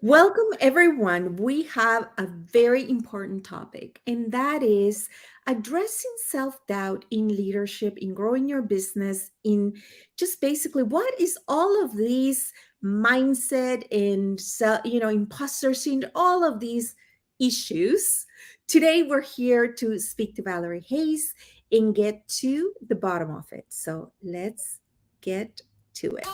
Welcome, everyone. We have a very important topic, and that is addressing self doubt in leadership, in growing your business, in just basically what is all of these mindset and imposter syndrome, all of these issues. Today, we're here to speak to Valerie Hayes and get to the bottom of it. So let's get to it.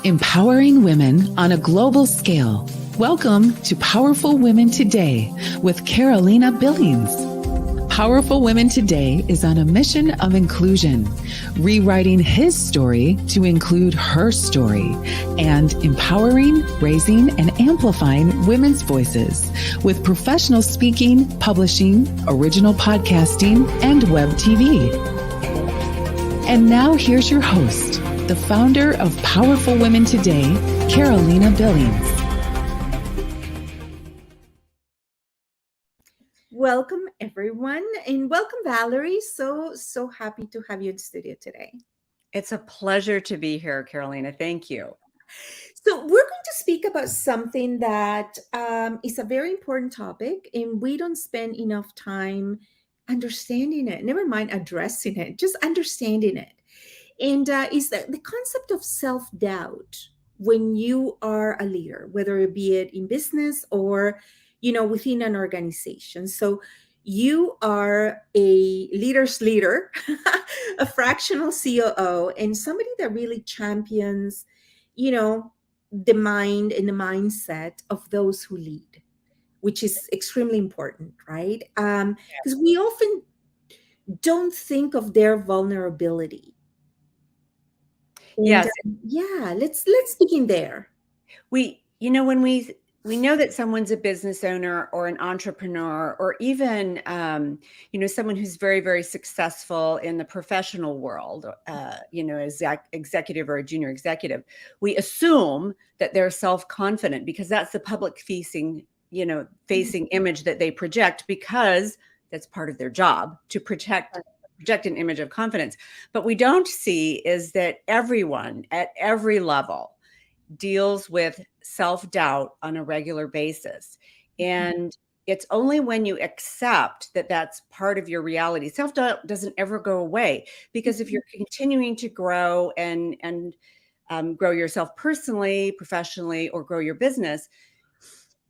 Empowering women on a global scale. Welcome to Powerful Women Today with Carolina Billings. Powerful Women Today is on a mission of inclusion, rewriting his story to include her story, and empowering, raising, and amplifying women's voices with professional speaking, publishing, original podcasting, and web TV. And now here's your host, the founder of Powerful Women Today, Carolina Billings. Welcome, everyone, and welcome, Valerie. So happy to have you in studio today. It's a pleasure to be here, Carolina. Thank you. So we're going to speak about something that is a very important topic, and we don't spend enough time understanding it. Never mind addressing it, just understanding it. And is the concept of self-doubt when you are a leader, whether it be it in business or within an organization. So you are a leader's leader, a fractional COO, and somebody that really champions, the mind and the mindset of those who lead, which is extremely important, right? Because we often don't think of their vulnerability. And, Yes. let's begin there. When we know that someone's a business owner or an entrepreneur or even, someone who's very, very successful in the professional world, as executive or a junior executive, we assume that they're self-confident because that's the public facing image that they project, because that's part of their job to project an image of confidence. But we don't see is that everyone at every level deals with self-doubt on a regular basis. And it's only when you accept that that's part of your reality. Self-doubt doesn't ever go away, because if you're continuing to grow and grow yourself personally, professionally, or grow your business,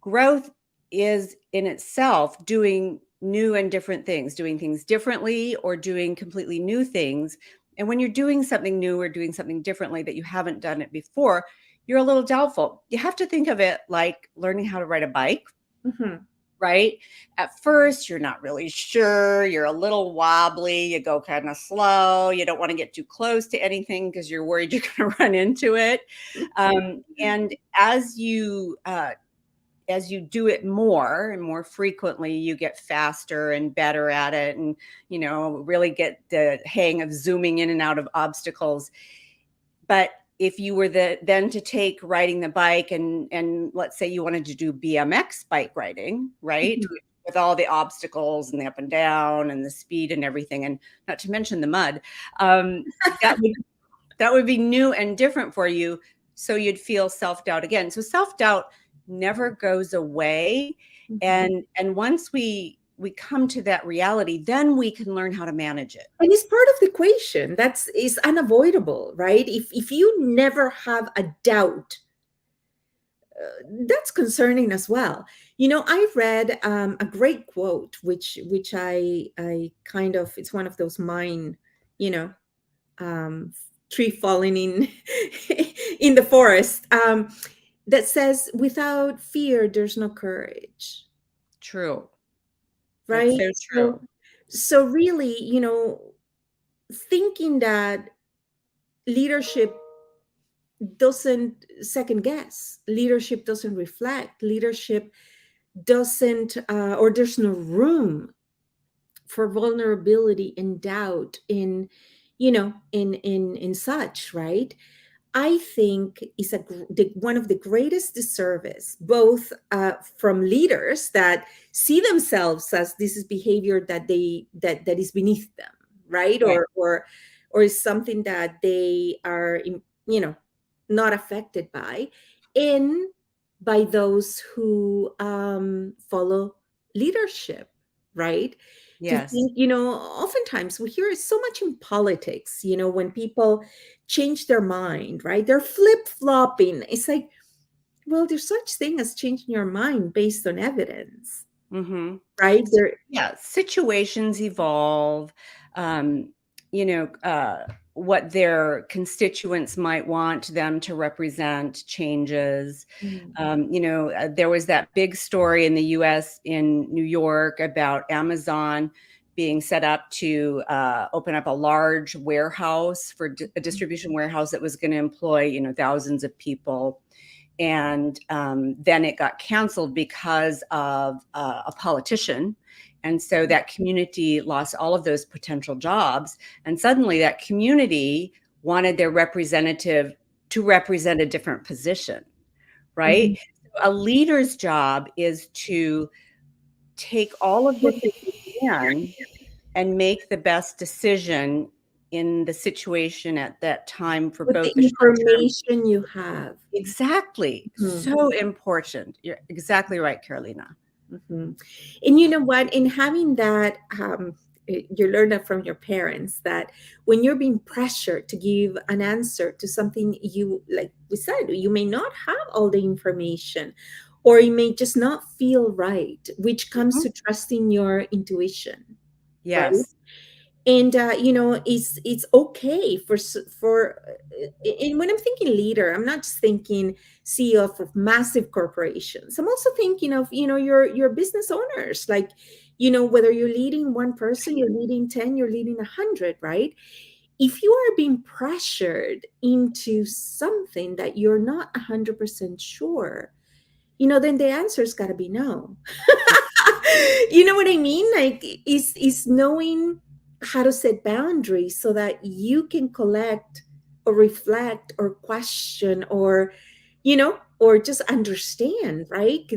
growth is in itself doing new and different things, doing things differently or doing completely new things. And when you're doing something new or doing something differently that you haven't done it before, you're a little doubtful. You have to think of it like learning how to ride a bike, right? At first, you're not really sure. You're a little wobbly. You go kind of slow. You don't want to get too close to anything because you're worried you're going to run into it. And as you do it more and more frequently, you get faster and better at it, and really get the hang of zooming in and out of obstacles. But if you were then to take riding the bike and let's say you wanted to do BMX bike riding, right? With all the obstacles and the up and down and the speed and everything, and not to mention the mud, that would be new and different for you. So you'd feel self-doubt again. So self-doubt never goes away. And once we come to that reality, then we can learn how to manage it. And it's part of the equation. Is unavoidable, right? If you never have a doubt, that's concerning as well. I read a great quote, which I kind of, it's one of those mind, tree falling in in the forest, that says, without fear, there's no courage. True. Right? That's so true. So really, thinking that leadership doesn't second guess, leadership doesn't reflect, leadership doesn't, or there's no room for vulnerability and doubt in such, right? I think is one of the greatest disservice, both from leaders that see themselves as this is behavior that is beneath them, right? Or is something that they are, not affected by, and by those who follow leadership, right? To Yes. think, oftentimes we hear it so much in politics, when people change their mind, right? They're flip-flopping. It's like, well, there's such thing as changing your mind based on evidence, Mm-hmm. right? So, There, yeah, situations evolve. Um, you know, what their constituents might want them to represent changes. mm, There was that big story in the US in New York about Amazon being set up to open up a large warehouse for a distribution warehouse that was going to employ, thousands of people. And then it got canceled because of a politician. And so that community lost all of those potential jobs. And suddenly that community wanted their representative to represent a different position, right? mhm. A leader's job is to take all of this in and make the best decision in the situation at that time for With the both the short term. information you have. Exactly. Mhm. So important. You're exactly right, Carolina. Mhm. And you know what? In having that, you learn that from your parents that when you're being pressured to give an answer to something you, like we said, you may not have all the information, or it may just not feel right, which comes Mhm. to trusting your intuition, right? Yes. And it's okay for and when I'm thinking leader, I'm not just thinking CEO of massive corporations. I'm also thinking of your business owners, like whether you're leading one person, you're leading 10, you're leading 100, right? If you are being pressured into something that you're not 100% sure, then the answer's got to be no. You know what I mean? Like, is knowing how to set boundaries so that you can collect or reflect or question or just understand, right?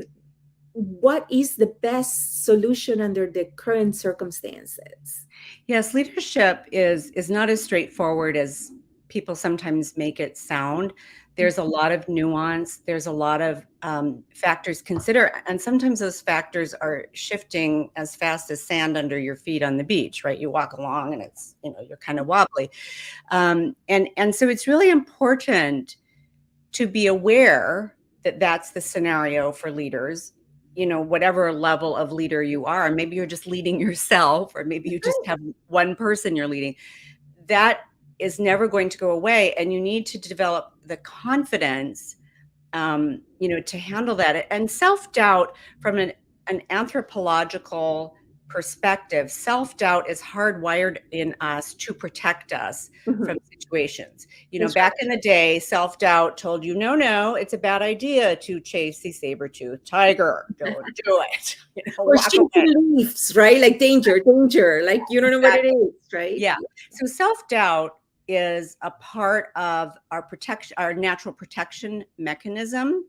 What is the best solution under the current circumstances? Yes, leadership is not as straightforward as people sometimes make it sound. There's a lot of nuance. There's a lot of factors consider, and sometimes those factors are shifting as fast as sand under your feet on the beach. Right? You walk along, and it's you're kind of wobbly, and so it's really important to be aware that that's the scenario for leaders, whatever level of leader you are. Maybe you're just leading yourself, or maybe you just have one person you're leading. That is never going to go away. And you need to develop the confidence, to handle that. And self-doubt from an anthropological perspective, self-doubt is hardwired in us to protect us Mhm. from situations. That's Back right. in the day, self-doubt told you, no, it's a bad idea to chase the saber-toothed tiger. Don't do it. Or Walk away. shaking leaves, right? Like danger, danger. Like you don't know what it Exactly. is, right? Yeah. So self-doubt is a part of our protection, our natural protection mechanism.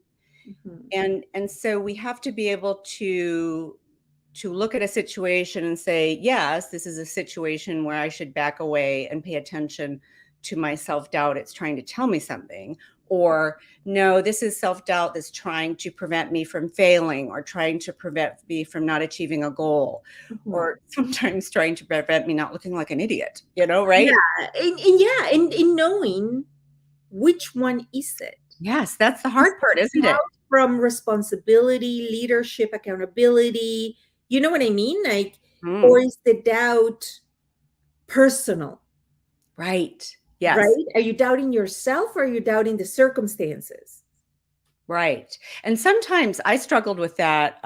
Mhm. And so we have to be able to look at a situation and say, yes, this is a situation where I should back away and pay attention to my self-doubt. It's trying to tell me something. Or no, this is self-doubt that's trying to prevent me from failing, or trying to prevent me from not achieving a goal, Mhm. or sometimes trying to prevent me not looking like an idiot, right? Yeah, and yeah, and in knowing which one is it? Yes, that's the Is hard part, it isn't it? doubt from responsibility, leadership, accountability? You know what I mean? Like, or Mm, is the doubt personal, right. right? Yes. Are you doubting yourself or are you doubting the circumstances? Right. And sometimes I struggled with that.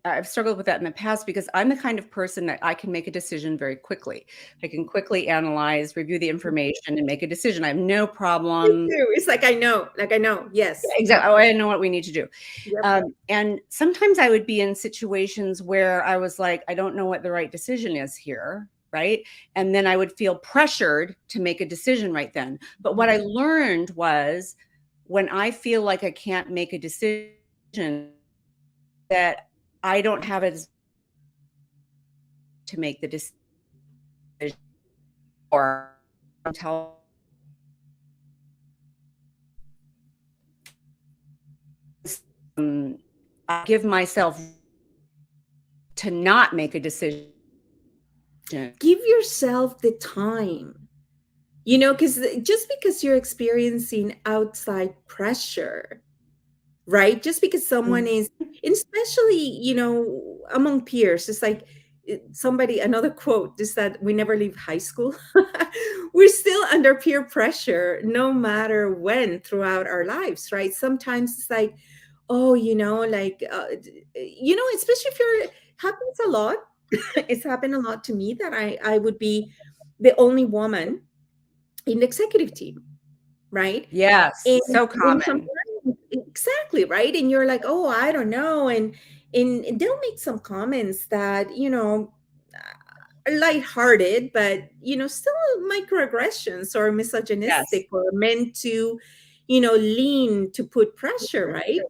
I've struggled with that in the past because I'm the kind of person that I can make a decision very quickly. I can quickly analyze, review the information, and make a decision. I have no Me problem. too. It's like I know. Yes. Exactly. Oh, I know what we need to do. Yep. And sometimes I would be in situations where I was like, I don't know what the right decision is here. Right. And then I would feel pressured to make a decision right then. But what I learned was, when I feel like I can't make a decision, that I don't have it to make the decision, or tell I give myself to not make a decision. Give yourself the time, because just because you're experiencing outside pressure, right? Just because someone is, and especially, among peers, it's like another quote is that we never leave high school. We're still under peer pressure no matter when throughout our lives, right? Sometimes it's like, oh, especially if happens a lot. It's happened a lot to me that I would be the only woman in the executive team, right? Yes, so And common. exactly, right? And you're like, oh, I don't know. And they'll make some comments that, are lighthearted, but, still microaggressions or Yes. misogynistic or meant to, lean to put pressure, right?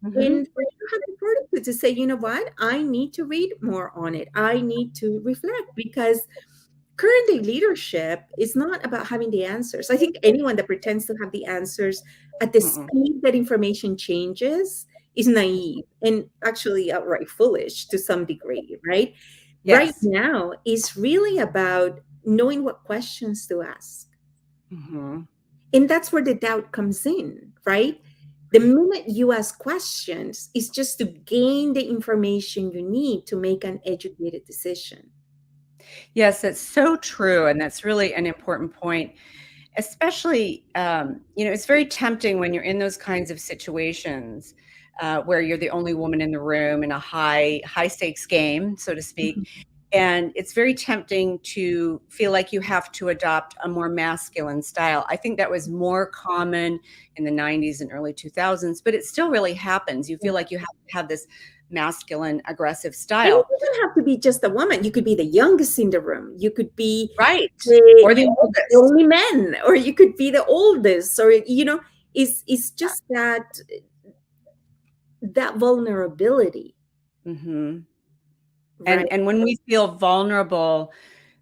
Mhm. And for you to have the fortitude to say, you know what, I need to read more on it. I need to reflect because current day leadership is not about having the answers. I think anyone that pretends to have the answers at the Mm-mm. speed that information changes is naive and actually outright foolish to some degree, right? Right Yes. now is really about knowing what questions to ask. Mhm. And that's where the doubt comes in, right? The minute you ask questions is just to gain the information you need to make an educated decision. Yes, that's so true, and that's really an important point. Especially, it's very tempting when you're in those kinds of situations where you're the only woman in the room in a high stakes game, so to speak. And it's very tempting to feel like you have to adopt a more masculine style. I think that was more common in the 90s and early 2000s, but it still really happens. You feel like you have to have this masculine, aggressive And it style. doesn't have to be just a woman. You could be the youngest in the room. You could be Right. the, Or the the oldest. only men, or you could be the oldest, or it's just that vulnerability, Hmm. right? And when we feel vulnerable,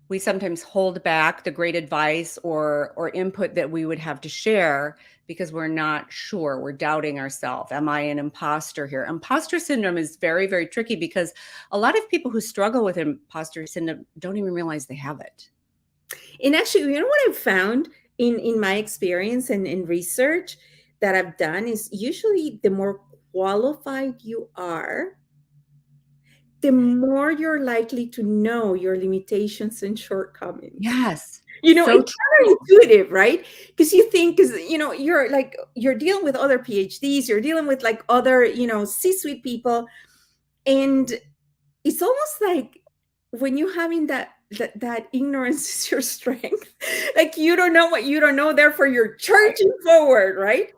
we sometimes hold back the great advice or input that we would have to share because we're not sure. We're doubting ourselves. Am I an imposter here? Imposter syndrome is very, very tricky because a lot of people who struggle with imposter syndrome don't even realize they have it. And actually, you know what I've found in my experience and in research that I've done is usually the more qualified you are, the more you're likely to know your limitations and shortcomings. Yes, It's so true. counterintuitive, right? Because you think, because you're dealing with other PhDs, you're dealing with like other, C-suite people, and it's almost like when you're having that ignorance is your strength. Like you don't know what you don't know, therefore you're charging forward, right?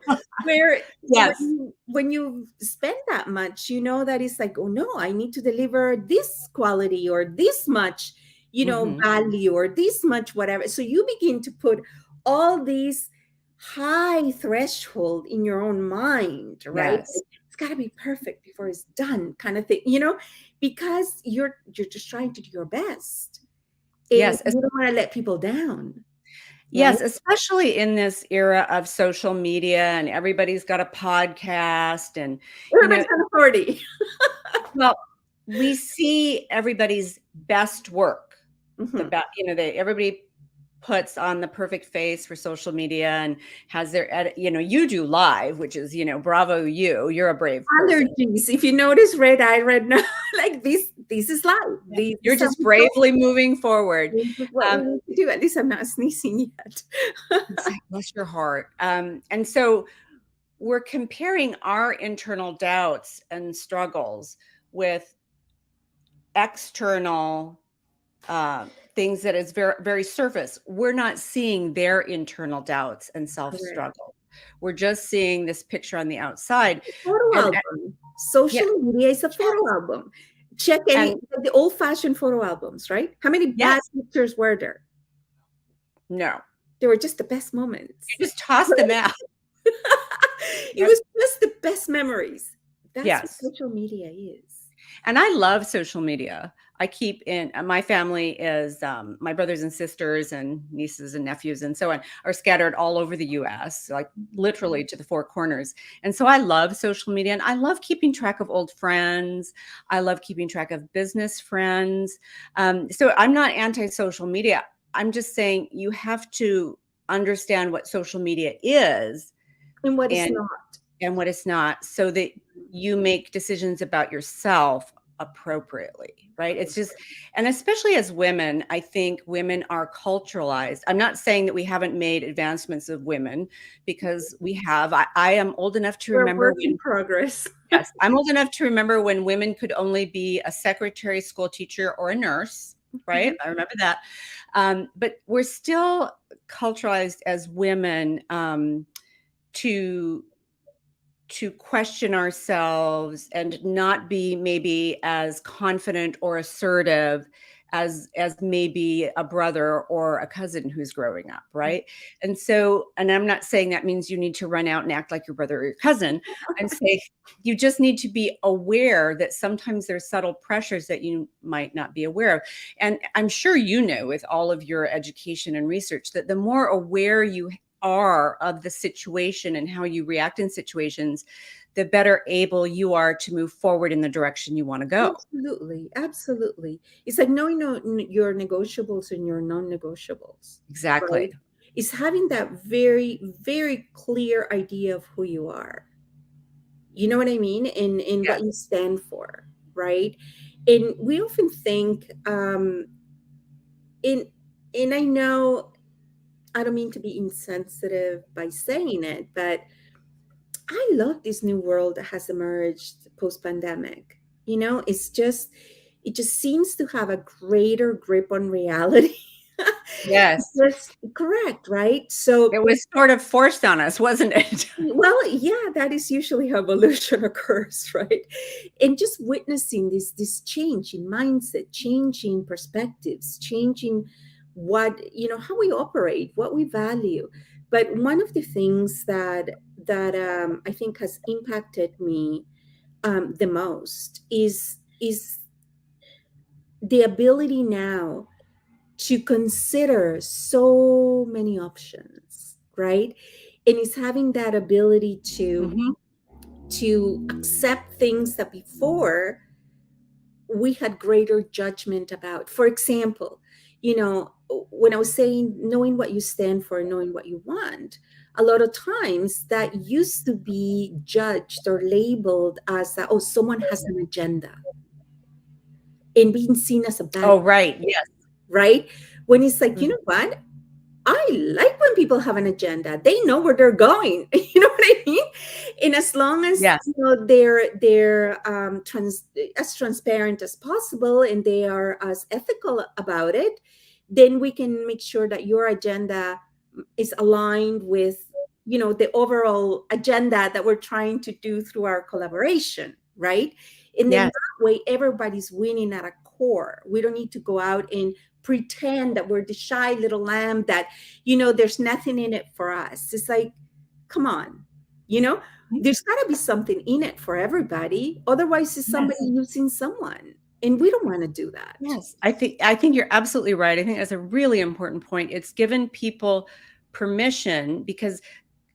Where Yes. when you spend that much, that it's like, oh no, I need to deliver this quality or this much, Hmm. value or this much whatever. So you begin to put all these high threshold in your own mind, right? Yes. It's got to be perfect before it's done, kind of thing, because you're just trying to do your best and Yes. you don't want to let people down, right? Yes, especially in this era of social media and everybody's got a podcast and, you know, Everybody's got authority. well, we see everybody's best work. The Mhm. best, everybody puts on the perfect face for social media and has their edit, you do live, which is, bravo you. You're a brave person. Allergies. If you notice red eye, red nose, like this is live. This You're is how just bravely moving forward. this is what we Um, need to do. At least I'm not sneezing yet. Bless your heart. And so we're comparing our internal doubts and struggles with external things that is very, very surface. We're not seeing their internal doubts and self Correct. struggle. We're just seeing this picture on the outside. Photo And album. yeah, Social media is a photo yes. album. Check any And the old-fashioned photo albums, right? How many bad yes, pictures were there? no, They were just the best moments. you just toss them out. It was just the best memories. That's what Yes. social media is. And I love social media. I keep in my family is my brothers and sisters and nieces and nephews and so on are scattered all over the US, like literally to the four corners. And so I love social media and I love keeping track of old friends. I love keeping track of business friends. So I'm not anti-social media. I'm just saying you have to understand what social media is And what is and not. and what it's not, so that you make decisions about yourself appropriately, right? It's just, and especially as women, I think women are culturalized. I'm not saying that we haven't made advancements of women, because we have. I am old enough to We're a remember work in progress. yes, I'm old enough to remember when women could only be a secretary, school teacher, or a nurse, right? I remember that. But we're still culturalized as women to question ourselves and not be maybe as confident or assertive as maybe a brother or a cousin who's growing up, right? And so, and I'm not saying that means you need to run out and act like your brother or your cousin. I'm saying you just need to be aware that sometimes there's subtle pressures that you might not be aware of. And I'm sure you know, with all of your education and research, that the more aware you are of the situation and how you react in situations, the better able you are to move forward in the direction you want to go. Absolutely. Absolutely. It's like knowing your negotiables and your non-negotiables. Exactly. Right? It's having that very, very clear idea of who you are. You know what I mean? In Yes. what you stand for, right? And we often think, in and I know I don't mean to be insensitive by saying it, but I love this new world that has emerged post pandemic. It just seems to have a greater grip on reality. Yes. That's correct, right? So, It was sort of forced on us, wasn't it? well, yeah, that is usually how evolution occurs, right? And just witnessing this change in mindset, changing perspectives, changing how we operate, what we value. But one of the things that I think has impacted me the most is the ability now to consider so many options, right? And it's having that ability Mhm. to accept things that before we had greater judgment about. For example, when I was saying knowing what you stand for, knowing what you want, a lot of times that used to be judged or labeled as that, oh, someone has an agenda, and being seen as a bad, Oh, right. Yes. right? When it's like, you Mhm. know what? I like when people have an agenda. They know where they're going. You know what I mean? And as long as Yes. they're as transparent as possible and they are as ethical about it, then we can make sure that your agenda is aligned with the overall agenda that we're trying to do through our collaboration, right? And then Yes. that way everybody's winning at a core. We don't need to go out and pretend that we're the shy little lamb that there's nothing in it for us. It's like, come on, there's got to be something in it for everybody, otherwise it's somebody Yes. using someone, and we don't want to do that. Yes. I think you're absolutely right. I think that's a really important point. It's given people permission because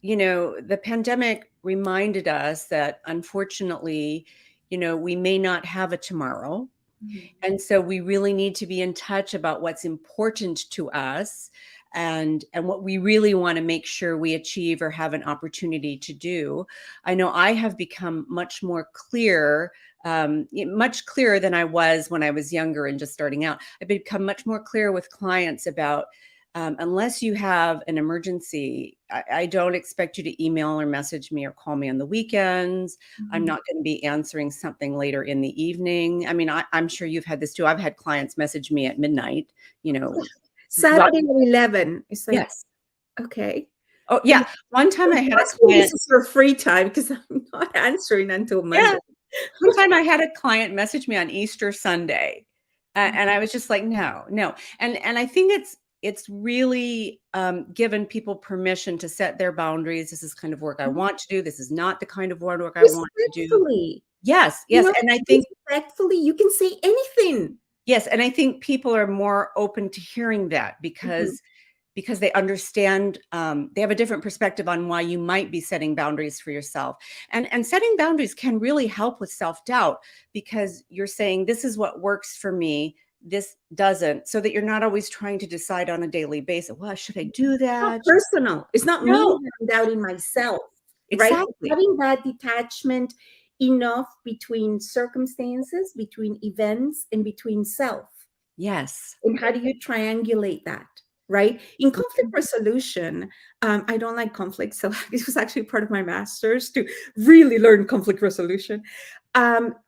the pandemic reminded us that unfortunately, we may not have a tomorrow. Mhm. And so we really need to be in touch about what's important to us and what we really want to make sure we achieve or have an opportunity to do. I know I have become much more clear, much clearer than I was when I was younger and just starting out. I've become much more clear with clients about unless you have an emergency, I don't expect you to email or message me or call me on the weekends. I'm not going to be answering something later in the evening. I mean, I'm sure you've had this too. I've had clients message me at midnight, well, Saturday at 11. It's like, yes. okay. Oh, yeah. One time I had a Actually, this client, is your free time because I'm not answering until Monday. yeah. One time I had a client message me on Easter Sunday, and I was just like, no, no. And I think it's really given people permission to set their boundaries. This is kind of work I want to do. This is not the kind of work I want to do. Respectfully. Yes, You yes. know, And I think respectfully, you can say anything. Yes. And I think people are more open to hearing that because they understand, they have a different perspective on why you might be setting boundaries for yourself. And setting boundaries can really help with self-doubt because you're saying, this is what works for me, this doesn't, so that you're not always trying to decide on a daily basis, well, should I do It's not that? personal. It's not me No. that I'm doubting myself, Exactly. right? Having that detachment enough between circumstances, between events, and between self. Yes. And how do you triangulate that? Right? In conflict resolution, I don't like conflict. So this was actually part of my master's to really learn conflict resolution.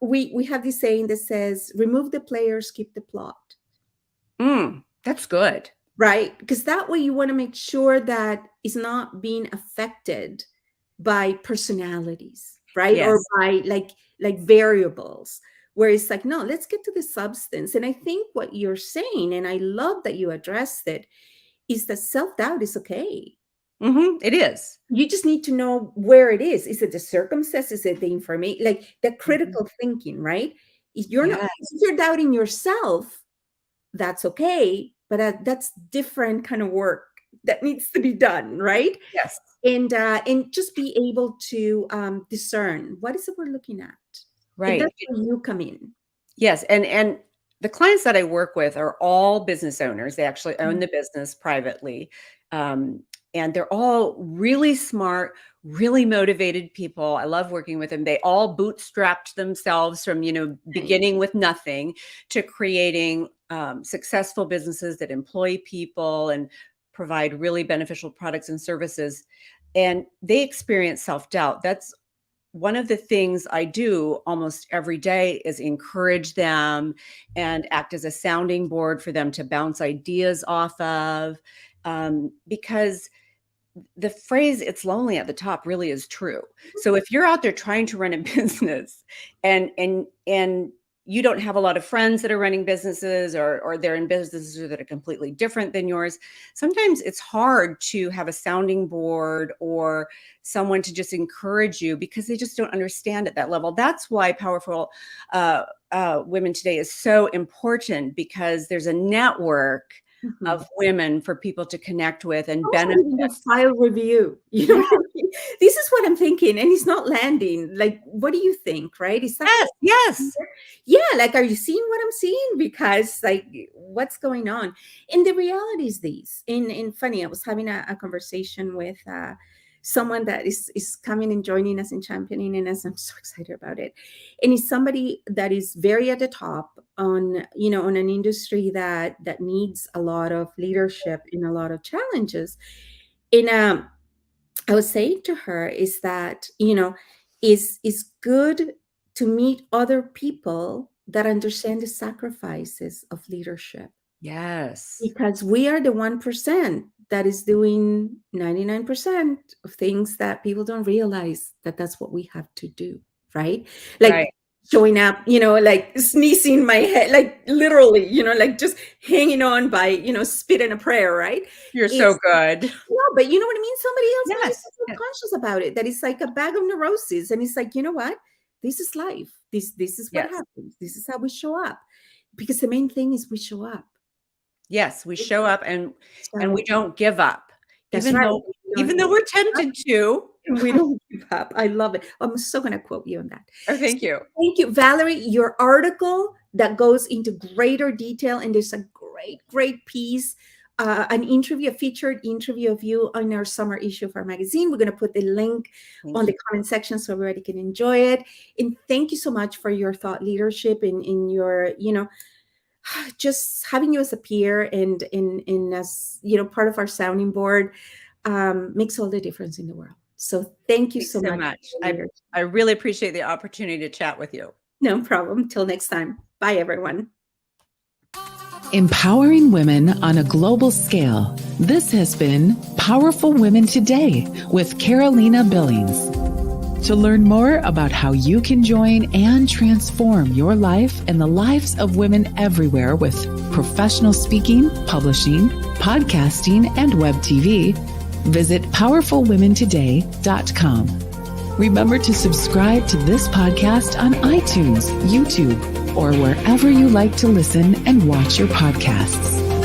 We have this saying that says, remove the players, keep the plot. That's good. Right? Because that way you want to make sure that it's not being affected by personalities, right? Yes. Or by like variables. Where it's like, no, let's get to the substance. And I think what you're saying, and I love that you addressed it, is that self-doubt is okay. It is. You just need to know where it is. Is it the circumstances? Is it the information? Like the critical thinking, right? If you're not, if you're doubting yourself, that's okay. But that's different kind of work that needs to be done, right? Yes. And just be able to discern what is it we're looking at. Right. And that's where you come in. Yes. And the clients that I work with are all business owners. They actually own the business privately. And they're all really smart, really motivated people. I love working with them. They all bootstrapped themselves from, beginning with nothing to creating successful businesses that employ people and provide really beneficial products and services. And they experience self-doubt. That's one of the things I do almost every day is encourage them and act as a sounding board for them to bounce ideas off of, because the phrase "it's lonely at the top" really is true. So if you're out there trying to run a business and you don't have a lot of friends that are running businesses or they're in businesses that are completely different than yours, sometimes it's hard to have a sounding board or someone to just encourage you because they just don't understand at that level. That's why Powerful Women Today is so important, because there's a network of women for people to connect with and benefit. File review. This is what I'm thinking, and it's not landing. Like, what do you think? Right? Is that yes. Yeah. Like, are you seeing what I'm seeing? Because like, what's going on? And the reality is these. And funny, I was having a conversation with someone that is coming and joining us in championing, and I'm so excited about it. And it's somebody that is very at the top on an industry that needs a lot of leadership and a lot of challenges. And I was saying to her is that is good to meet other people that understand the sacrifices of leadership. Yes. Because we are the 1% that is doing 99% of things that people don't realize that's what we have to do, right? Like showing up, like sneezing my head, like literally, like just hanging on by, spit in a prayer, right? You're so good. No, but you know what I mean? Somebody else might be conscious about it, that it's like a bag of neuroses. And it's like, you know what? This is life. This is what happens. This is how we show up. Because the main thing is we show up. Yes, we show up and we don't give up. That's Even though we're tempted to. We don't give up. I love it. I'm so going to quote you on that. Oh, thank you. Thank you, Valerie. Your article that goes into greater detail, and there's a great piece, a featured interview of you on our summer issue of our magazine. We're going to put the link on the comment section so everybody can enjoy it. And thank you so much for your thought leadership in your, just having you as a peer and as part of our sounding board makes all the difference in the world. So thank you so much. I really appreciate the opportunity to chat with you. No problem. Till next time. Bye, everyone. Empowering women on a global scale. This has been Powerful Women Today with Carolina Billings. To learn more about how you can join and transform your life and the lives of women everywhere with professional speaking, publishing, podcasting, and web TV, visit powerfulwomentoday.com. Remember to subscribe to this podcast on iTunes, YouTube, or wherever you like to listen and watch your podcasts.